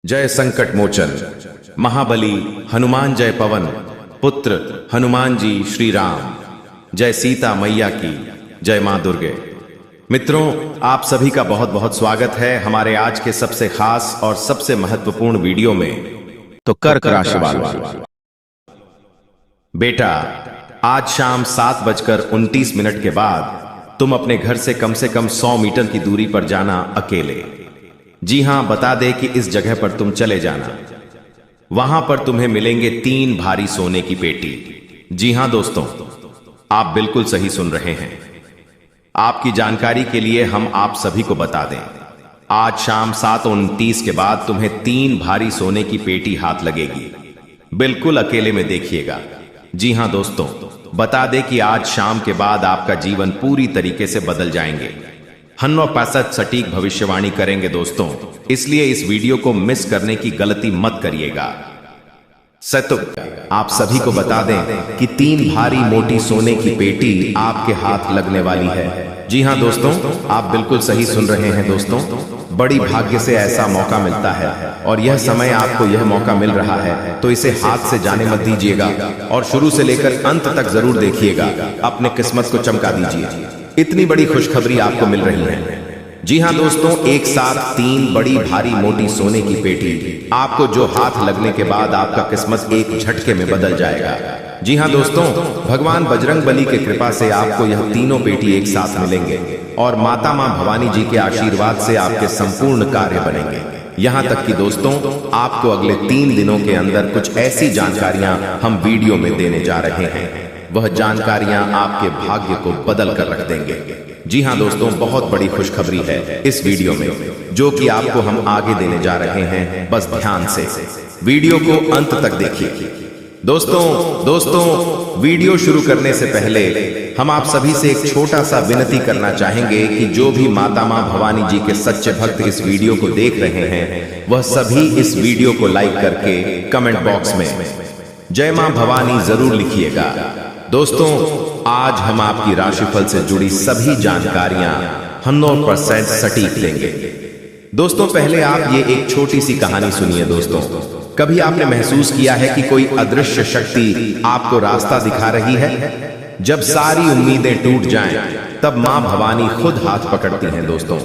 जय संकट मोचन महाबली हनुमान जय पवन पुत्र हनुमान जी श्री राम। जय सीता मैया की जय मां दुर्गे। मित्रों, आप सभी का बहुत बहुत स्वागत है हमारे आज के सबसे खास और सबसे महत्वपूर्ण वीडियो में। तो कर्क राशि वालों, बेटा आज शाम 7:29 के बाद तुम अपने घर से कम 100 मीटर की दूरी पर जाना अकेले। जी हां, बता दे कि इस जगह पर तुम चले जाना। वहां पर तुम्हें मिलेंगे 3 भारी सोने की पेटी। जी हां दोस्तों, आप बिल्कुल सही सुन रहे हैं। आपकी जानकारी के लिए हम आप सभी को बता दें, आज शाम 7:29 के बाद तुम्हें 3 भारी सोने की पेटी हाथ लगेगी। बिल्कुल अकेले में देखिएगा। जी हां दोस्तों, बता दें कि आज शाम के बाद आपका जीवन पूरी तरीके से बदल जाएंगे। 100% सटीक भविष्यवाणी करेंगे दोस्तों, इसलिए इस वीडियो को मिस करने की गलती मत करिएगा। सत्य आप सभी को बता दें कि 3 भारी मोटी सोने की पेटी आपके हाथ लगने वाली है। जी हां दोस्तों, आप बिल्कुल सही सुन रहे हैं दोस्तों। बड़ी भाग्य से ऐसा मौका मिलता है और यह समय आपको यह मौका मिल रहा है, तो इसे हाथ से जाने मत दीजिएगा और शुरू से लेकर अंत तक जरूर देखिएगा। अपने किस्मत को चमका दीजिए। इतनी बड़ी खुशखबरी आपको मिल रही है। जी हां दोस्तों, एक साथ 3 बड़ी भारी मोटी सोने की पेटी आपको जो हाथ लगने के बाद आपका किस्मत एक झटके में बदल जाएगा। जी हां दोस्तों, भगवान बजरंग बली के कृपा से आपको यह तीनों पेटी एक साथ मिलेंगे और माता मां भवानी जी के आशीर्वाद से आपके संपूर्ण कार्य बनेंगे। यहां तक कि दोस्तों, आपको अगले 3 दिनों के अंदर कुछ ऐसी जानकारियां हम वीडियो में देने जा रहे हैं, वह जानकारियां आपके भाग्य को बदल कर रख देंगे। जी हां दोस्तों, बहुत बड़ी खुशखबरी है इस वीडियो में, जो कि आपको हम आगे देने जा रहे हैं। बस ध्यान से वीडियो को अंत तक देखिए। दोस्तों, वीडियो शुरू करने से पहले हम आप सभी से एक छोटा सा विनती करना चाहेंगे कि जो भी माता मां भवानी जी के सच्चे भक्त इस वीडियो को देख रहे हैं, वह सभी इस वीडियो को लाइक करके कमेंट बॉक्स में जय मां भवानी जरूर लिखिएगा। दोस्तों, आज हम आपकी राशिफल से जुड़ी सभी जानकारियां 100% सटीक देंगे। दोस्तों, पहले आप ये एक छोटी सी कहानी सुनिए। दोस्तों, कभी आपने महसूस किया है कि कोई अदृश्य शक्ति आपको रास्ता दिखा रही है? जब सारी उम्मीदें टूट जाएं, तब मां भवानी खुद हाथ पकड़ती हैं। दोस्तों,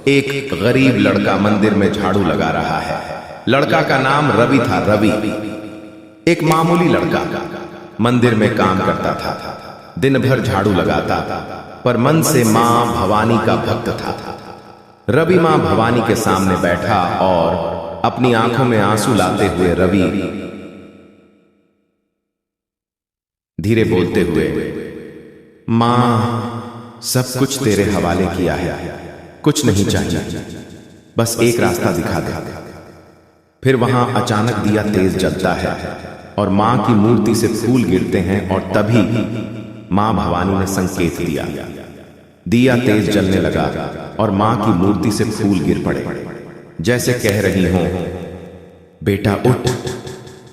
एक गरीब लड़का मंदिर में झाड़ू लगा रहा है। लड़का का नाम रवि था। रवि एक मामूली लड़का मंदिर में काम करता था, दिन भर झाड़ू लगाता, पर मन से मां भवानी का भक्त था। रवि मां भवानी के सामने बैठा और अपनी आंखों में आंसू लाते हुए रवि धीरे बोलते हुए, मां सब कुछ तेरे हवाले किया है, कुछ नहीं चाहिए, बस एक रास्ता दिखा दे। फिर वहां अचानक दिया तेज जलता है और मां की मूर्ति से फूल गिरते हैं और तभी मां भवानी ने संकेत दिया। दिया तेज जलने लगा और मां की मूर्ति से फूल गिर पड़े, जैसे कह रही हो, बेटा उठ,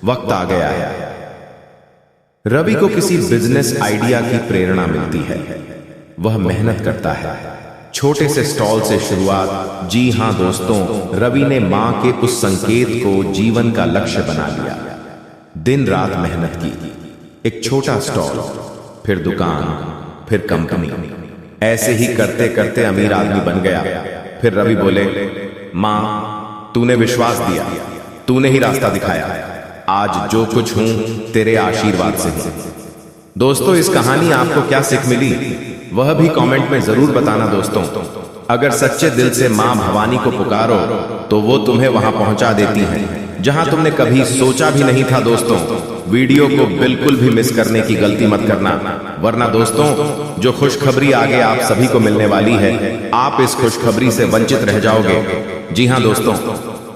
वक्त आ गया है। रवि को किसी बिजनेस आइडिया की प्रेरणा मिलती है। वह मेहनत करता है। छोटे से स्टॉल से शुरुआत। जी हां दोस्तों, रवि ने मां के उस संकेत को जीवन का लक्ष्य बना लिया। दिन रात मेहनत की। एक छोटा स्टॉल, फिर दुकान, फिर कंपनी। ऐसे ही करते करते अमीर आदमी बन गया। फिर रवि बोले, मां तूने विश्वास दिया, तूने ही रास्ता दिखाया, आज जो कुछ हूं तेरे आशीर्वाद से हूं। दोस्तों, इस कहानी आपको क्या सीख मिली, वह भी कमेंट में जरूर बताना। दोस्तों, अगर सच्चे दिल से मां भवानी को पुकारो तो वो तुम्हें वहां पहुंचा देती हैं जहां तुमने कभी सोचा भी नहीं था। दोस्तों, वीडियो को बिल्कुल भी मिस करने की गलती मत करना, वरना दोस्तों जो खुशखबरी आगे आप सभी को मिलने वाली है, आप इस खुशखबरी से वंचित रह जाओगे। जी हां दोस्तों,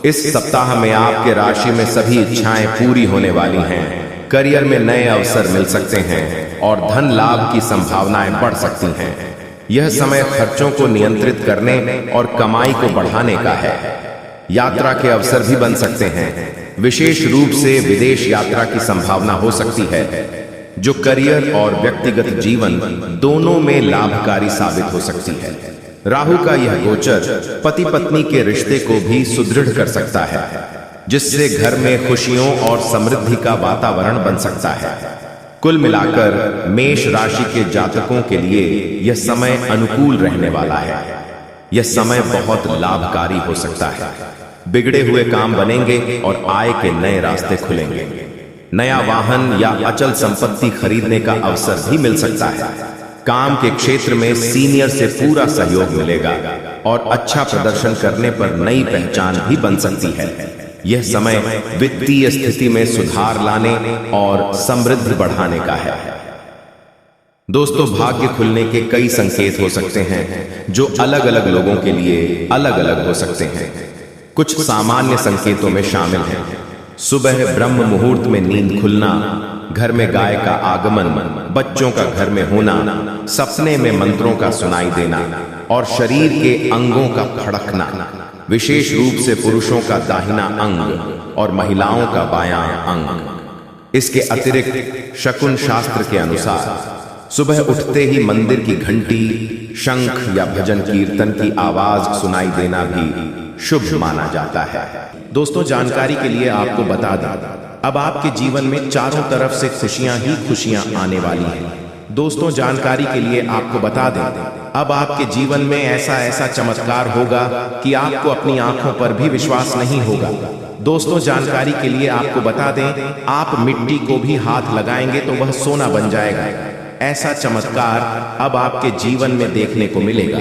इस सप्ताह में आपके राशि में सभी इच्छाएं पूरी होने वाली हैं। करियर में नए अवसर मिल सकते हैं और धन लाभ की संभावनाएं बढ़ सकती हैं। यह समय खर्चों को नियंत्रित करने और कमाई को बढ़ाने का है। यात्रा के अवसर भी बन सकते हैं। विशेष रूप से विदेश यात्रा की संभावना हो सकती है, जो करियर और व्यक्तिगत जीवन दोनों में लाभकारी साबित हो सकती है। राहु का यह गोचर पति पत्नी के रिश्ते को भी सुदृढ़ कर सकता है। जिससे घर में खुशियों और समृद्धि का वातावरण बन सकता है। कुल मिलाकर मेष राशि के जातकों के लिए यह समय अनुकूल रहने वाला है। यह समय बहुत लाभकारी हो सकता है। बिगड़े हुए काम बनेंगे और आय के नए रास्ते खुलेंगे। नया वाहन या अचल संपत्ति खरीदने का अवसर भी मिल सकता है। काम के क्षेत्र में सीनियर से पूरा सहयोग मिलेगा और अच्छा प्रदर्शन करने पर नई पहचान भी बन सकती है। यह समय वित्तीय स्थिति में सुधार लाने और समृद्धि बढ़ाने का है। दोस्तों, भाग्य खुलने के कई संकेत हो सकते हैं जो अलग अलग लोगों के लिए अलग अलग हो सकते हैं। कुछ सामान्य संकेतों में शामिल हैं: सुबह ब्रह्म मुहूर्त में नींद खुलना, घर में गाय का आगमन, बच्चों का घर में होना, सपने में मंत्रों का सुनाई देना और शरीर के अंगों का फड़कना, विशेष रूप से पुरुषों का दाहिना अंग और महिलाओं का बायां अंग। इसके अतिरिक्त शकुन शास्त्र के अनुसार सुबह उठते ही मंदिर की घंटी, शंख या भजन कीर्तन की आवाज सुनाई देना भी शुभ माना जाता है। दोस्तों, जानकारी के लिए आपको बता दें, अब आपके जीवन में चारों तरफ से खुशियां ही खुशियां आने वाली हैं। दोस्तों, जानकारी के लिए आपको बता दें, अब आपके जीवन में ऐसा चमत्कार होगा कि आपको अपनी आंखों पर भी विश्वास नहीं होगा। दोस्तों, जानकारी के लिए आपको बता दें, आप मिट्टी को भी हाथ लगाएंगे तो वह सोना बन जाएगा। ऐसा चमत्कार अब आपके जीवन में देखने को मिलेगा।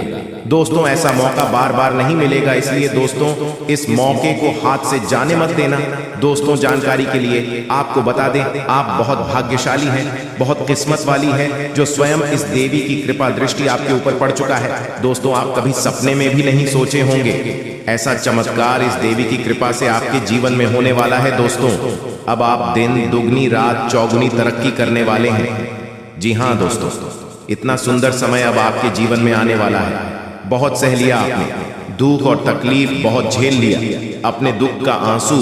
दोस्तों, ऐसा मौका बार बार नहीं मिलेगा, इसलिए दोस्तों इस मौके को हाथ से जाने मत देना। दोस्तों, जानकारी के लिए आपको बता दें, आप बहुत भाग्यशाली हैं, बहुत किस्मत वाली है जो स्वयं इस देवी की कृपा दृष्टि आपके ऊपर पड़ चुका है। दोस्तों, आप कभी सपने में भी नहीं सोचे होंगे ऐसा चमत्कार इस देवी की कृपा से आपके जीवन में होने वाला है। दोस्तों, अब आप दिन दुगनी रात चौगुनी तरक्की करने वाले हैं। जी हाँ दोस्तों, इतना सुंदर समय अब आपके जीवन में आने वाला है। बहुत सह लिया आपने, दुख और तकलीफ बहुत झेल लिया। अपने दुख का आंसू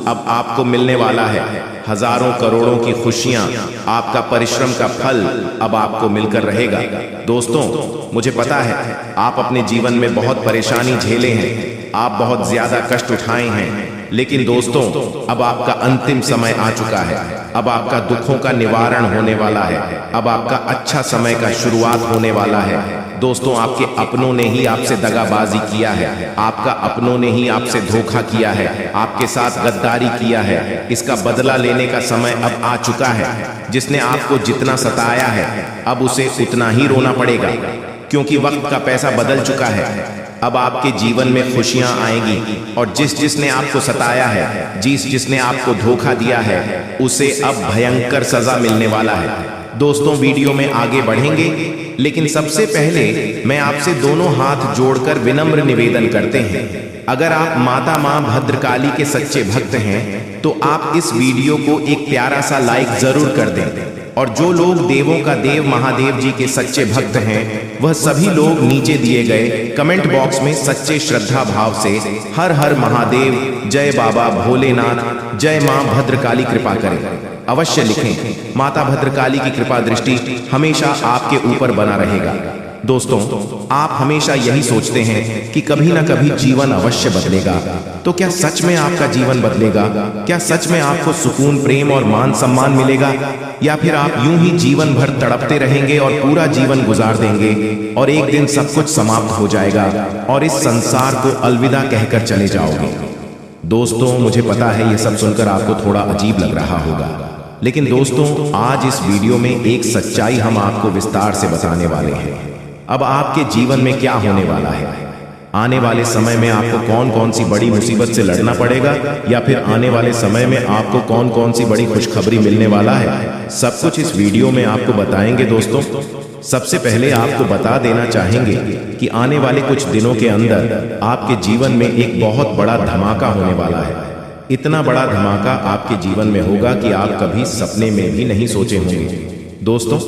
अब आपको मिलने वाला है। हजारों करोड़ों की खुशियां, आपका परिश्रम का फल अब आपको मिलकर रहेगा। दोस्तों, मुझे पता है आप अपने जीवन में बहुत परेशानी झेले हैं, आप बहुत ज्यादा कष्ट उठाए हैं, लेकिन दोस्तों अब आपका अंतिम समय आ चुका है। अब आपका दुखों का निवारण होने वाला है। अब आपका अच्छा समय का शुरुआत होने वाला है। दोस्तों, आपके अपनों ने ही आपसे दगाबाजी किया है, आपका अपनों ने ही आपसे धोखा किया है, आपके साथ गद्दारी किया है। इसका बदला लेने का समय अब आ चुका है। जिसने आपको जितना सताया है अब उसे उतना ही रोना पड़ेगा, क्योंकि वक्त का पैसा बदल चुका है। अब आपके जीवन में खुशियां आएंगी और जिसने आपको सताया है, जिसने आपको धोखा दिया है, उसे अब भयंकर सजा मिलने वाला है। दोस्तों, वीडियो में आगे बढ़ेंगे, लेकिन सबसे पहले मैं आपसे दोनों हाथ जोड़कर विनम्र निवेदन करते हैं, अगर आप माता मां भद्रकाली के सच्चे भक्त हैं तो आप इस वीडियो को एक प्यारा सा लाइक जरूर कर दें। और जो लोग देवों का देव महादेव जी के सच्चे भक्त हैं, वह सभी लोग नीचे दिए गए कमेंट बॉक्स में सच्चे श्रद्धा भाव से हर हर महादेव, जय बाबा भोलेनाथ, जय मां भद्रकाली कृपा करें अवश्य लिखें। माता भद्रकाली की कृपा दृष्टि हमेशा आपके ऊपर बना रहेगा। दोस्तों, आप हमेशा यही सोचते हैं कि कभी ना कभी जीवन अवश्य बदलेगा, तो क्या सच में आपका जीवन बदलेगा? क्या सच में आपको सुकून, प्रेम और मान सम्मान मिलेगा, या फिर आप यूं ही जीवन भर तड़पते रहेंगे और पूरा जीवन गुजार देंगे और एक दिन सब कुछ समाप्त हो जाएगा और इस संसार को अलविदा कहकर चले जाओगे? दोस्तों, मुझे पता है ये सब सुनकर आपको थोड़ा अजीब लग रहा होगा, लेकिन दोस्तों आज इस वीडियो में एक सच्चाई हम आपको विस्तार से बताने वाले हैं। अब आपके जीवन में क्या होने वाला है, आने वाले समय में आपको कौन कौन सी बड़ी मुसीबत से लड़ना पड़ेगा, या फिर आने वाले समय में आपको कौन कौन सी बड़ी खुशखबरी मिलने वाला है, सब कुछ इस वीडियो में आपको बताएंगे। दोस्तों, सबसे पहले आपको बता देना चाहेंगे कि आने वाले कुछ दिनों के अंदर आपके जीवन में एक बहुत बड़ा धमाका होने वाला है। इतना बड़ा धमाका आपके जीवन में होगा कि आप कभी सपने में भी नहीं सोचे होंगे। दोस्तों,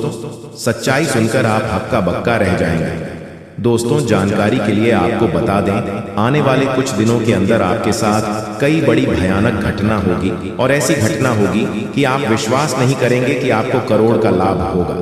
सच्चाई सुनकर आप हक्का बक्का रह जाएंगे। दोस्तों, जानकारी के लिए आपको बता दें, आने वाले कुछ दिनों के अंदर आपके साथ कई बड़ी भयानक घटना होगी, और ऐसी घटना होगी कि आप विश्वास नहीं करेंगे कि आपको करोड़ का लाभ होगा।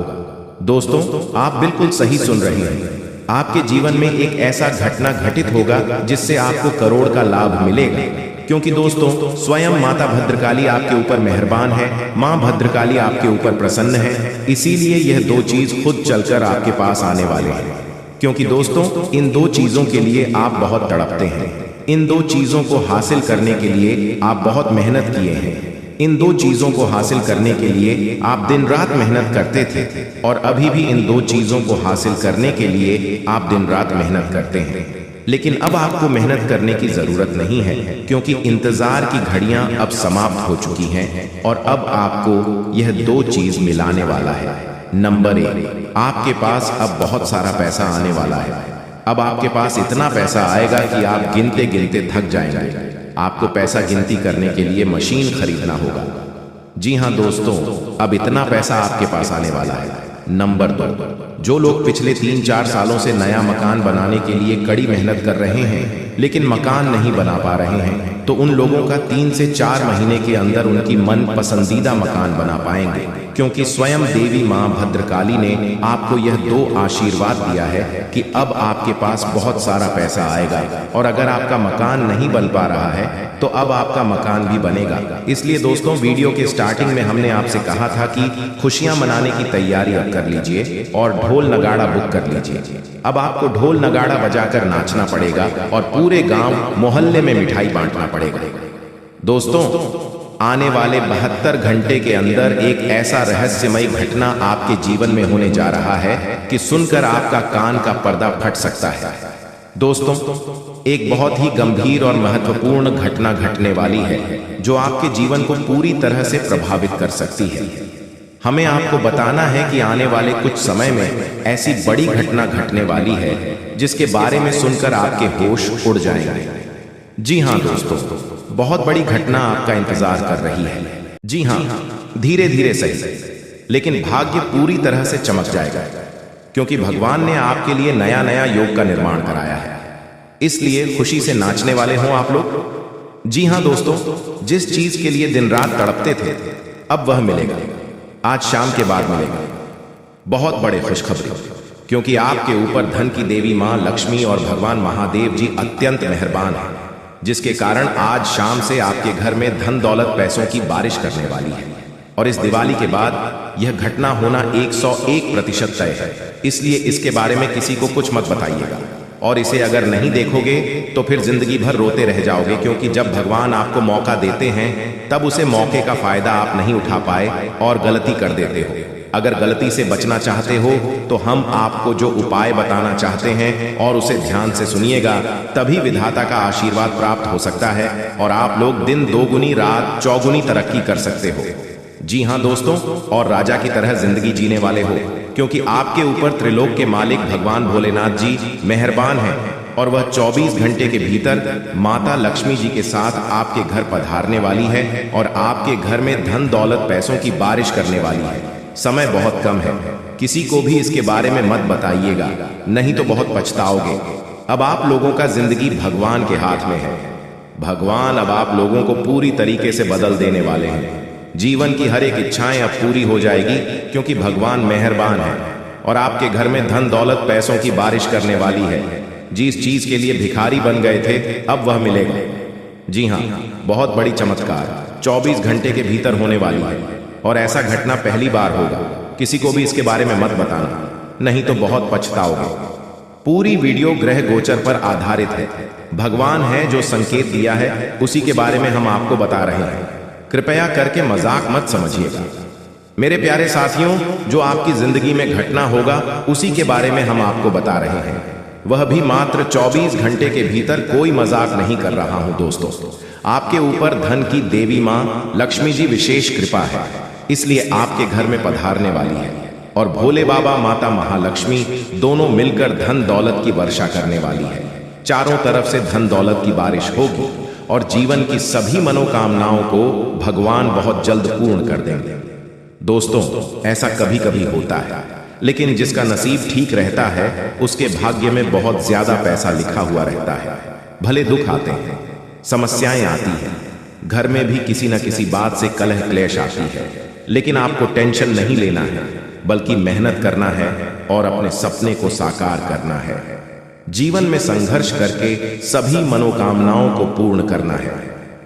दोस्तों, आप बिल्कुल सही सुन रहे हैं, आपके जीवन में एक ऐसा घटना घटित होगा जिससे आपको करोड़ का लाभ मिलेगा। क्योंकि दोस्तों स्वयं माता भद्रकाली आपके ऊपर मेहरबान है, मां भद्रकाली आपके ऊपर प्रसन्न है। इसीलिए यह दो चीज खुद चलकर आपके पास आने वाले हैं। क्योंकि दोस्तों इन दो चीजों के लिए आप बहुत तड़पते हैं, इन दो चीजों को हासिल करने के लिए आप बहुत मेहनत किए हैं, इन दो चीजों को हासिल करने के लिए आप दिन रात मेहनत करते थे और अभी भी इन दो चीजों को हासिल करने के लिए आप दिन रात मेहनत करते हैं। लेकिन अब आपको मेहनत करने की जरूरत नहीं है, क्योंकि इंतजार की घड़ियां अब समाप्त हो चुकी हैं और अब आपको यह दो चीज मिलाने वाला है। नंबर 1, आपके पास अब बहुत सारा पैसा आने वाला है। अब आपके पास इतना पैसा आएगा कि आप गिनते गिनते थक जाएंगे। आपको पैसा गिनती करने के लिए मशीन खरीदना होगा। जी हाँ दोस्तों, अब इतना पैसा आपके पास आने वाला है। नंबर 2, जो लोग पिछले 3-4 सालों से नया मकान बनाने के लिए कड़ी मेहनत कर रहे हैं लेकिन मकान नहीं बना पा रहे हैं, तो उन लोगों का 3 से 4 महीने के अंदर उनकी मन पसंदीदा मकान बना पाएंगे, क्योंकि स्वयं देवी मां भद्रकाली ने आपको यह 2 आशीर्वाद दिया है कि अब आपके पास बहुत सारा पैसा आएगा। और अगर आपका मकान नहीं बन पा रहा है तो अब आपका मकान भी बनेगा। इसलिए दोस्तों वीडियो के स्टार्टिंग में हमने आपसे कहा था कि खुशियां मनाने की तैयारी अब कर लीजिए और ढोल नगाड़ा बुक कर लीजिए। अब आपको ढोल नगाड़ा बजाकर नाचना पड़ेगा और पूरे गांव मोहल्ले में मिठाई बांटना पड़ेगा। दोस्तों आने वाले 72 घंटे के अंदर एक ऐसा रहस्यमय घटना आपके जीवन में होने जा रहा है कि सुनकर आपका कान का पर्दा फट सकता है। दोस्तों एक बहुत ही गंभीर और महत्वपूर्ण घटना घटने वाली है जो आपके जीवन को पूरी तरह से प्रभावित कर सकती है। हमें आपको बताना है कि आने वाले कुछ समय में ऐसी बड़ी घटना घटने वाली है जिसके बारे में सुनकर आपके होश उड़ जाएंगे। जी हाँ दोस्तों, बहुत बड़ी घटना आपका इंतजार कर रही है। जी हाँ, धीरे धीरे सही, लेकिन भाग्य पूरी तरह से चमक जाएगा, क्योंकि भगवान ने आपके लिए नया नया योग का निर्माण कराया है। इसलिए खुशी से नाचने वाले हों आप लोग। जी हाँ दोस्तों, जिस चीज के लिए दिन रात तड़पते थे अब वह मिलेगा, आज शाम के बाद मिलेगा। बहुत बड़े खुशखबरी, क्योंकि आपके ऊपर धन की देवी मां लक्ष्मी और भगवान महादेव जी अत्यंत मेहरबान हैं, जिसके कारण आज शाम से आपके घर में धन दौलत पैसों की बारिश करने वाली है। और इस दिवाली के बाद यह घटना होना 101% तय है। इसलिए इसके बारे में किसी को कुछ मत बताइएगा, और इसे अगर नहीं देखोगे तो फिर जिंदगी भर रोते रह जाओगे, क्योंकि जब भगवान आपको मौका देते हैं तब उसे मौके का फायदा आप नहीं उठा पाए और गलती कर देते हो। अगर गलती से बचना चाहते हो तो हम आपको जो उपाय बताना चाहते हैं और उसे ध्यान से सुनिएगा, तभी विधाता का आशीर्वाद प्राप्त हो सकता है और आप लोग दिन दोगुनी रात चौगुनी तरक्की कर सकते हो। जी हाँ दोस्तों, और राजा की तरह जिंदगी जीने वाले हो, क्योंकि आपके ऊपर त्रिलोक के मालिक भगवान भोलेनाथ जी मेहरबान हैं और वह 24 घंटे के भीतर माता लक्ष्मी जी के साथ आपके घर पधारने वाली है और आपके घर में धन दौलत पैसों की बारिश करने वाली है। समय बहुत कम है, किसी को भी इसके बारे में मत बताइएगा, नहीं तो बहुत पछताओगे। अब आप लोगों का जिंदगी भगवान के हाथ में है। भगवान अब आप लोगों को पूरी तरीके से बदल देने वाले हैं। जीवन की हर एक इच्छाएं अब पूरी हो जाएगी, क्योंकि भगवान मेहरबान है और आपके घर में धन दौलत पैसों की बारिश करने वाली है। जिस चीज के लिए भिखारी बन गए थे अब वह मिलेगा। जी हाँ, बहुत बड़ी चमत्कार 24 घंटे के भीतर होने वाली है और ऐसा घटना पहली बार होगा। किसी को भी इसके बारे में मत बताना, नहीं तो बहुत पछताओगे। पूरी वीडियो ग्रह गोचर पर आधारित है। भगवान है जो संकेत दिया है उसी के बारे में हम आपको बता रहे हैं। कृपया करके मजाक मत समझिएगा। मेरे प्यारे साथियों, जो आपकी जिंदगी में घटना होगा उसी के बारे में हम आपको बता रहे हैं, वह भी मात्र 24 घंटे के भीतर। कोई मजाक नहीं कर रहा हूं दोस्तों। आपके ऊपर धन की देवी मां लक्ष्मी जी विशेष कृपा है, इसलिए आपके घर में पधारने वाली है और भोले बाबा माता महालक्ष्मी दोनों मिलकर धन दौलत की वर्षा करने वाली है। चारों तरफ से धन दौलत की बारिश होगी और जीवन की सभी मनोकामनाओं को भगवान बहुत जल्द पूर्ण कर देंगे। दोस्तों ऐसा कभी कभी होता है, लेकिन जिसका नसीब ठीक रहता है उसके भाग्य में बहुत ज्यादा पैसा लिखा हुआ रहता है। भले दुख आते हैं, समस्याएं आती हैं, घर में भी किसी न किसी बात से कलह क्लेश आती है, लेकिन आपको टेंशन नहीं लेना है, बल्कि मेहनत करना है और अपने सपने को साकार करना है। जीवन में संघर्ष करके सभी मनोकामनाओं को पूर्ण करना है।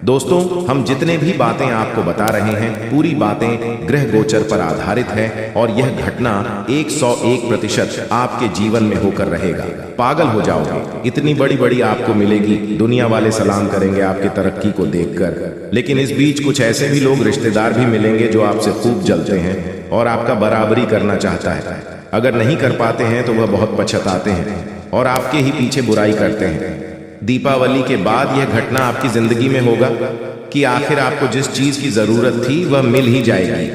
दोस्तों, हम जितने भी बातें आपको बता रहे हैं पूरी बातें ग्रह गोचर पर आधारित है और यह घटना 101% आपके जीवन में होकर रहेगा। पागल हो जाओगे, इतनी बड़ी बड़ी आपको मिलेगी, दुनिया वाले सलाम करेंगे आपकी तरक्की को देखकर। लेकिन इस बीच कुछ ऐसे भी लोग रिश्तेदार भी मिलेंगे जो आपसे खूब जलते हैं और आपका बराबरी करना चाहता है। अगर नहीं कर पाते हैं तो वह बहुत पछताते हैं और आपके ही पीछे बुराई करते हैं। दीपावली के बाद यह घटना आपकी जिंदगी में होगा कि आखिर आपको जिस चीज की जरूरत थी वह मिल ही जाएगी,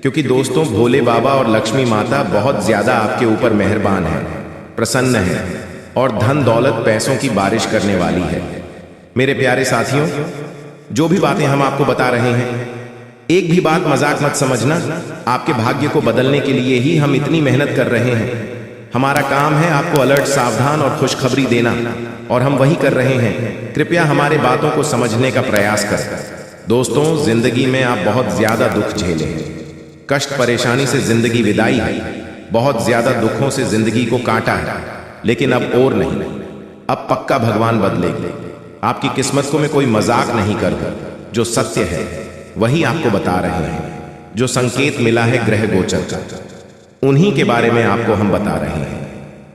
क्योंकि दोस्तों भोले बाबा और लक्ष्मी माता बहुत ज्यादा आपके ऊपर मेहरबान है, प्रसन्न है और धन दौलत पैसों की बारिश करने वाली है। मेरे प्यारे साथियों, जो भी बातें हम आपको बता रहे हैं, एक भी बात मजाक मत समझना। आपके भाग्य को बदलने के लिए ही हम इतनी मेहनत कर रहे हैं। हमारा काम है आपको अलर्ट, सावधान और खुशखबरी देना, और हम वही कर रहे हैं। कृपया हमारे बातों को समझने का प्रयास करें। दोस्तों, जिंदगी में आप बहुत ज्यादा दुख झेले हैं, कष्ट परेशानी से जिंदगी विदाई है, बहुत ज्यादा दुखों से जिंदगी को काटा है, लेकिन अब और नहीं, अब पक्का भगवान बदलेगी। आपकी किस्मत को मैं कोई मजाक नहीं करूं, जो सत्य है वही आपको बता रहे हैं। जो संकेत मिला है ग्रह गोचर का, उन्हीं के बारे में आपको हम बता रहे हैं।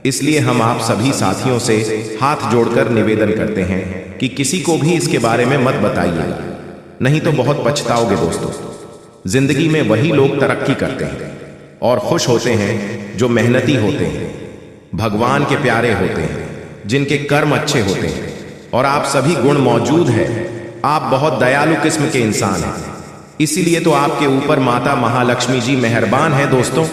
इसलिए हम आप सभी साथियों से हाथ जोड़कर निवेदन करते हैं कि किसी को भी इसके बारे में मत बताइएगा, नहीं तो बहुत पछताओगे। दोस्तों, जिंदगी में वही लोग तरक्की करते हैं और खुश होते हैं जो मेहनती होते हैं, भगवान के प्यारे होते हैं, जिनके कर्म अच्छे होते हैं, और आप सभी गुण मौजूद है। आप बहुत दयालु किस्म के इंसान हैं, इसीलिए तो आपके ऊपर माता महालक्ष्मी जी मेहरबान है। दोस्तों,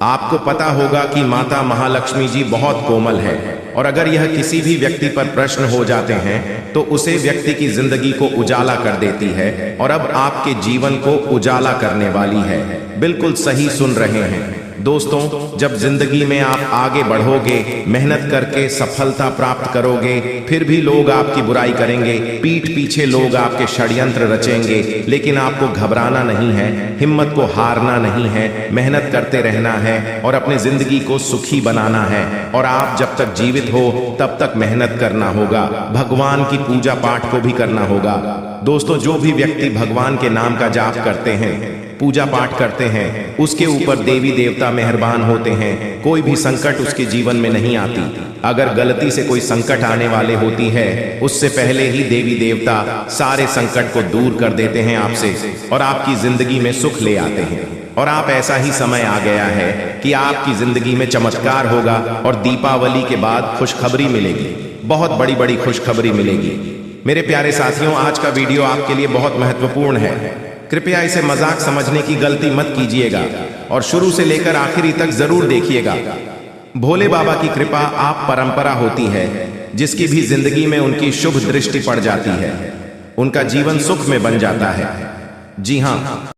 आपको पता होगा कि माता महालक्ष्मी जी बहुत कोमल है, और अगर यह किसी भी व्यक्ति पर प्रश्न हो जाते हैं तो उसे व्यक्ति की जिंदगी को उजाला कर देती है, और अब आपके जीवन को उजाला करने वाली है। बिल्कुल सही सुन रहे हैं दोस्तों। जब जिंदगी में आप आगे बढ़ोगे, मेहनत करके सफलता प्राप्त करोगे, फिर भी लोग आपकी बुराई करेंगे, पीठ पीछे लोग आपके षड्यंत्र रचेंगे, लेकिन आपको घबराना नहीं है, हिम्मत को हारना नहीं है, मेहनत करते रहना है और अपने जिंदगी को सुखी बनाना है। और आप जब तक जीवित हो तब तक मेहनत करना होगा, भगवान की पूजा पाठ को भी करना होगा। दोस्तों, जो भी व्यक्ति भगवान के नाम का जाप करते हैं, पूजा पाठ करते हैं, उसके ऊपर देवी देवता मेहरबान होते हैं, कोई भी संकट उसके जीवन में नहीं आती। अगर गलती से कोई संकट आने वाले होती है, उससे पहले ही देवी देवता सारे संकट को दूर कर देते हैं आपसे, और आपकी जिंदगी में सुख ले आते हैं। और आप ऐसा ही समय आ गया है कि आपकी जिंदगी में चमत्कार होगा, और दीपावली के बाद खुशखबरी मिलेगी, बहुत बड़ी बड़ी खुशखबरी मिलेगी। मेरे प्यारे साथियों, आज का वीडियो आपके लिए बहुत महत्वपूर्ण है। कृपया इसे मजाक समझने की गलती मत कीजिएगा और शुरू से लेकर आखिरी तक जरूर देखिएगा। भोले बाबा की कृपा आप परंपरा होती है, जिसकी भी जिंदगी में उनकी शुभ दृष्टि पड़ जाती है, उनका जीवन सुख में बन जाता है। जी हाँ,